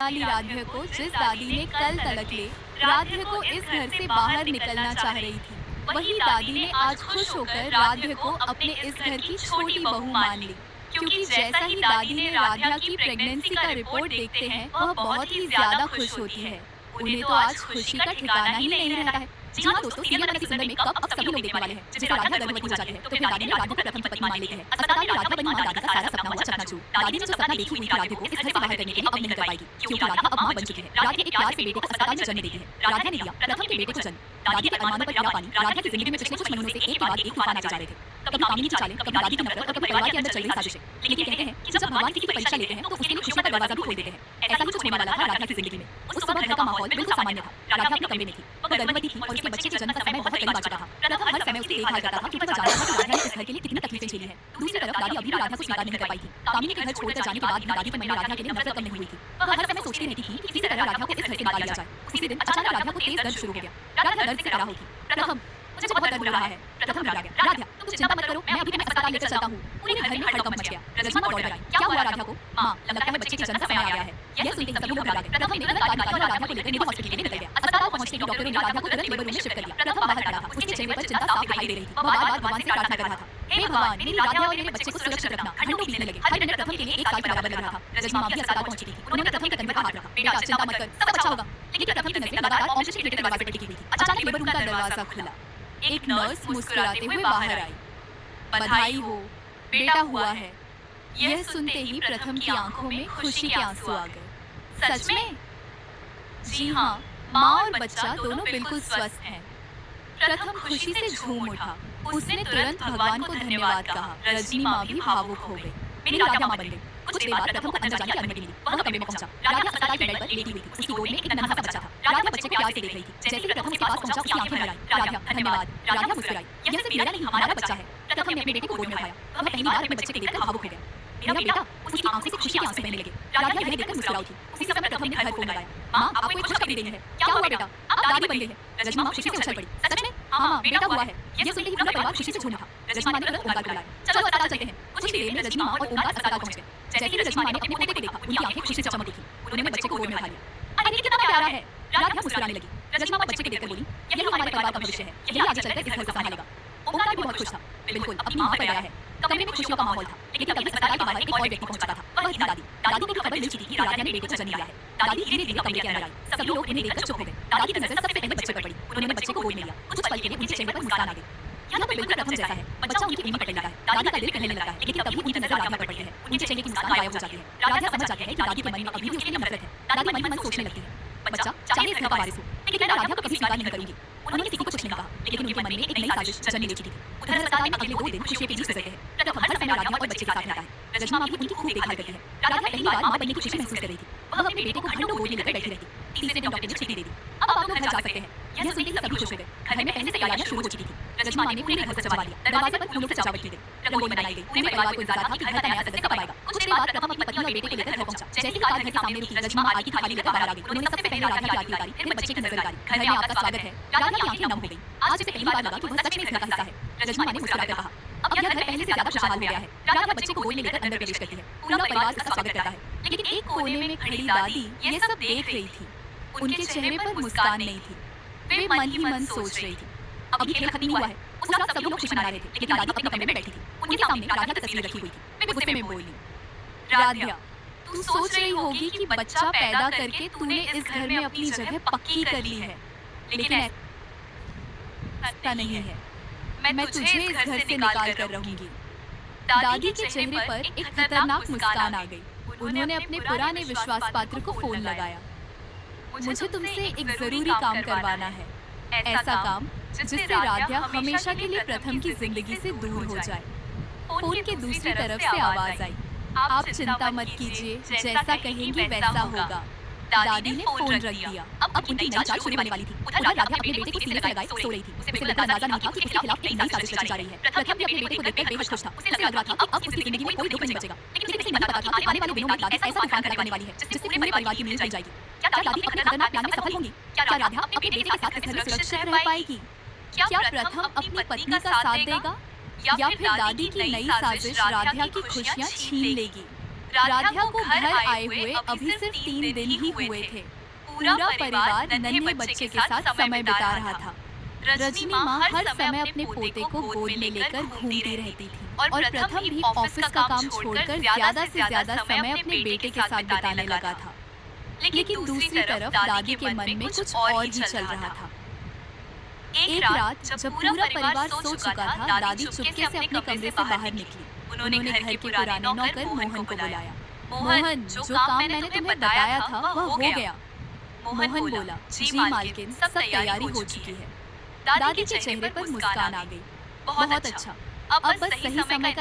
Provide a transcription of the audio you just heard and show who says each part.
Speaker 1: वाली राध्या को जिस दादी ने कल तलक ले राध्या को इस घर से बाहर निकलना चाह रही थी, वही दादी ने आज खुश होकर राध्या को अपने इस घर की छोटी बहू मान ली। क्योंकि जैसा ही दादी ने राध्या की प्रेगनेंसी का रिपोर्ट देखते हैं, वह बहुत ही ज्यादा खुश होती है। उन्हें तो आज खुशी का ठिकाना ही नहीं रहता है। जी हाँ दोस्तों, सीरियल वाला सुंदर में कब अब सभी लोग देखने वाले हैं। जैसे राध्या गर्भवती हो जाती है तो फिर दादी ने राध्या को प्रथम पत्नी मान लेती है। अस्पताल में राध्या बनी मां दादी का सारा सपना हुआ चकनाचूर। दादी ने जो सपना देखी हुई थी राध्या को इस घर से बाहर करने के लिए अब नहीं कर पाएगी, क्योंकि राध्या अब मां बन चुकी है। राध्या एक प्यार से बेटे को अस्पताल में जन्म देती है। राध्या ने दिया प्रथम के बेटे को जन्म। दादी के अरमानों पर गिरा पानी। राध्या की जिंदगी में पिछले कुछ महीनों से एक के बाद एक तूफान आते जा रहे थे। कभी कामिनी की चालें, कभी दादी की नफरत और कभी परिवार के अंदर चल रही साजिशें। लेकिन कहते हैं कि जब भगवान किसी की परीक्षा लेते हैं तो उसके लिए खुशियों का दरवाजा भी खोल देते हैं। ऐसा ही कुछ होने वाला था राध्या की जिंदगी में। उस समय घर का माहौल बिल्कुल सामान्य था। राध्या अपने कमरे में थी। वह गर्भवती थी और उसके बच्चे के जन्म का समय बहुत करीब आ चुका था। प्रथम हर समय उसकी देखभाल करता था, क्योंकि वह जानता था कि राध्या ने इस घर के लिए कितनी तकलीफें झेली हैं। दूसरी तरफ दादी अभी भी राध्या को स्वीकार नहीं कर पाई थी। कामिनी के घर छोड़कर जाने के बाद भी दादी के मन में राध्या के लिए नफरत कम नहीं हुई थी। वह हर समय सोचती रहती थी कि किसी तरह राध्या को इस घर से निकाल दिया जाए। उसी दिन अचानक राध्या को तेज दर्द शुरू हो गया। राध्या दर्द से करा होगी। प्रथम, मुझे बहुत दर्द हो रहा है। प्रथम घबरा गया। राध्या, तुम चिंता मत करो, मैं अभी तुम्हें अस्पताल लेकर चलता हूँ। पूरे घर में हड़कंप मच गया। रजनी दौड़ कर आई। क्या हुआ राध्या को? माँ, लगता है बच्चे के जन्म का समय आ गया है। यह सुनते ही सभी लोग घबरा गए। प्रथम ने तुरंत गाड़ी निकाली और राध्या को लेकर निजी हॉस्पिटल के लिए निकल गया। अस्पताल पहुंचते ही डॉक्टरों ने राध्या को तुरंत लेबर रूम में शिफ्ट कर दिया। प्रथम बाहर खड़ा था। उसके चेहरे पर चिंता साफ दिखाई दे रही थी। वह बार-बार भगवान से प्रार्थना कर रहा था, हे भगवान, मेरी राध्या और मेरे बच्चे को सुरक्षित रखना। घंटों बीतने लगे। हर मिनट प्रथम के लिए एक साल के बराबर लग रहा था। रजनी माँ भी अस्पताल पहुंची थी। उन्होंने प्रथम के कंधे पर हाथ रखा। बेटा, चिंता मत कर, सब अच्छा होगा। लेकिन प्रथम की नजरें लगातार ऑक्सीजन सिलेंडर के दरवाजे पर टिकी हुई थी। अचानक लेबर रूम का दरवाजा खुला। एक नर्स मुस्कुराते हुए बाहर आई। बधाई हो, बेटा हुआ है। यह सुनते ही प्रथम की आंखों में खुशी के आंसू आ गए। सच में? जी हाँ, माँ और बच्चा दोनों बिल्कुल स्वस्थ हैं। प्रथम खुशी से झूम उठा। उसने तुरंत भगवान को धन्यवाद कहा। रजनी माँ भी भावुक हो गई। मेरी राध्या माँ बन गई। कुछ देर बाद प्रथम को अंदर जाने की अनुमति मिली। वह कमरे में पहुंचा। राध्या अस्पताल के बेड पर लेटी हुई थी। उसकी गोद में एक नन्हा सा बच्चा था। राध्या बच्चे को प्यार से देख रही थी। जैसे ही प्रथम उसके पास पहुंचा, उसकी आंखें भर आई। राध्या, धन्यवाद। राध्या मुस्कुराई। यह सिर्फ मेरा नहीं, हमारा बच्चा है। प्रथम ने अपने बेटे को गोद में उठाया। वह पहली बार अपने बच्चे को देखकर भावुक हो गया। मेरा बेटा? उसकी आंखों से खुशी के आंसू बहने लगे। राध्या यह देखकर मुस्कुरा उठी। उसी समय प्रथम ने घर फोन लगाया। माँ, आपको एक खुशखबरी देनी है। क्या हुआ बेटा? आप दादी बन गई है। रजनी माँ खुशी से उछल पड़ी। सच में? हाँ माँ, बेटा हुआ है। यह सुनते ही पूरा परिवार खुशी से झूम उठा। रजनी माँ ने तुरंत ओमकार को बुलाया। चलो अस्पताल चलते हैं। कुछ ही देर में रजनी माँ और ओमकार अस्पताल पहुंच गए। जैसे ही रजनी माँ ने अपने पोते को देखा, उनकी आंखें खुशी से चमक उठी। उन्होंने बच्चे को गोद में उठा लिया। अरे कितना प्यारा है। राध्या मुस्कुराने लगी। रजनी माँ बच्चे को देखकर बोली, यही हमारे परिवार का भविष्य है। यही आगे चलकर इस घर को संभालेगा। ओमकार भी बहुत खुश था। बिल्कुल अपनी माँ पर गया है। कमरे में खुशियों का माहौल था। लेकिन तभी अस्पताल के बाहर एक और व्यक्ति पहुंच चुका था। वह थी दादी। दादी को भी खबर मिल चुकी थी कि राध्या ने बेटे को जन्म दिया है। दादी धीरे धीरे कमरे के अंदर आई। सभी लोग उन्हें देखकर चुप हो गए। दादी की नजर सबसे पहले बच्चे पर पड़ी। उन्होंने बच्चे को गोद में लिया। कुछ पल के लिए उनके चेहरे पर मुस्कान आ गई। यह तो बिल्कुल प्रथम जैसा है। बच्चा उनकी उंगली पकड़ लेता है। दादी का दिल कहने लगता है। लेकिन तभी उनकी नजर राध्या पर पड़ती है। उनके चेहरे की मुस्कान गायब हो जाती है। राध्या समझ जाती है कि दादी के मन में अभी भी उसके लिए नफरत है। दादी मन ही मन सोचने लगती है, बच्चा चाहे इस घर का वारिस हो, लेकिन मैं राध्या को कभी स्वीकार नहीं करूंगी। उन्होंने किसी को कुछ नहीं कहा, लेकिन उनके मन में एक नई साजिश जन्म ले चुकी थी। उधर अस्पताल में अगले 2 दिन खुशियों के बीच गुजरते हैं। प्रथम हर समय राध्या और बच्चे के साथ रहता है। रजनी माँ भी उनकी खूब देखभाल करती है। राध्या पहली बार माँ बनने की खुशी महसूस कर रही थी। वह अपने बेटे को घंटों गोद में लेकर बैठी रहती। तीसरे दिन डॉक्टर ने छुट्टी दे दी। अब आप लोग घर जा सकते हैं। यह सुनते ही सभी खुश हो गए। घर में पहले से तैयारियां शुरू हो चुकी थी। रजनी माँ ने पूरे घर को सजवा लिया। दरवाजे पर फूलों से सजावट की गई। रंगोली बनाई गई। पूरे परिवार को इंतजार था कि घर का नया सदस्य कब आएगा। कुछ देर बाद प्रथम अपनी पत्नी और बेटे को लेकर घर पहुंचा। जैसे ही कार घर के सामने रुकी, रजनी माँ आरती थाली लेकर बाहर आ गई। उन्होंने सबसे पहले राध्या की आरती उतारी, फिर बच्चे की नजर उतारी। घर में आपका स्वागत है। राध्या की आंखें नम हो गई। आज उसे पहली बार लगा कि वह सच में इस घर का हिस्सा है। रजनी माँ ने मुस्कुराकर कहा, अब यह घर पहले से ज्यादा खुशहाल हो गया है। राध्या बच्चे को गोद में लेकर अंदर प्रवेश करती है। पूरा परिवार उसका स्वागत करता है। लेकिन एक कोने में खड़ी दादी यह सब देख रही थी। उनके चेहरे पर मुस्कान नहीं थी। वे मन ही मन सोच रही थी, अभी खेल खत्म हुआ है। उस रात सभी लोग खुशी मना रहे थे, लेकिन दादी अपने कमरे में बैठी थी। उनके सामने राध्या की तस्वीर रखी हुई थी। वे गुस्से में बोली, राध्या, तू सोच रही होगी कि बच्चा पैदा करके तूने इस घर में अपनी जगह पक्की कर ली है, लेकिन ऐसा नहीं है। मैं तुझे इस घर से निकाल कर रहूंगी। दादी के चेहरे पर एक खतरनाक मुस्कान आ गई। उन्होंने अपने पुराने विश्वास पात्र को फोन लगाया। मुझे तुमसे एक जरूरी काम करवाना है। ऐसा काम जिससे राध्या हमेशा के लिए प्रथम की जिंदगी से दूर हो जाए। फोन के दूसरी तरफ से आवाज आई, आप चिंता मत कीजिए, जैसा कहेंगी वैसा होगा। दादी ने फोन रख दिया। अब उनकी नई चाल शुरू होने वाली थी। उधर राध्या अपने बेटे को सीने से लगाए सो रही थी। उसे बिल्कुल अंदाजा नहीं था कि उसके खिलाफ एक नई साजिश रची जा रही है। प्रथम भी अपने बेटे को देखकर बेहद खुश था। उसे लग रहा था कि अब उसकी जिंदगी में कोई दुख नहीं बचेगा। लेकिन उसे किसी ने पता था कि आने वाले दिनों में दादी ऐसा तूफान खड़ा करने वाली है जिससे पूरे परिवार की नींद खुल जाएगी। क्या दादी अपने खतरनाक प्लान में सफल होंगी? क्या राध्या अपने बेटे के साथ इस घर में सुरक्षित रह पाएगी? क्या प्रथम अपनी पत्नी का साथ देगा, या फिर दादी की नई साजिश राध्या की खुशियां छीन लेगी? राधिया को घर आए हुए अभी सिर्फ 3 दिन ही हुए थे। पूरा परिवार नन्हे बच्चे के साथ समय बिता रहा था। रजनी माँ हर समय अपने पोते को गोद में लेकर घूमती रहती थी और प्रथम भी ऑफिस का काम छोड़कर ज्यादा से ज्यादा समय अपने बेटे के साथ बिताने लगा था। लेकिन दूसरी तरफ दादी के मन में कुछ और ही चल रहा था। एक रात जब पूरा परिवार सो चुका था, दादी चुपके से अपने कमरे से बाहर निकली। उन्होंने घर के पुराने नौकर मोहन को बुलाया। मोहन, जो काम मैंने तुम्हें बताया था वह हो गया। मोहन बोला, जी मालकिन, सब तैयारी हो चुकी है। दादी के चेहरे पर मुस्कान आ गई। बहुत अच्छा, अब बस सही समय का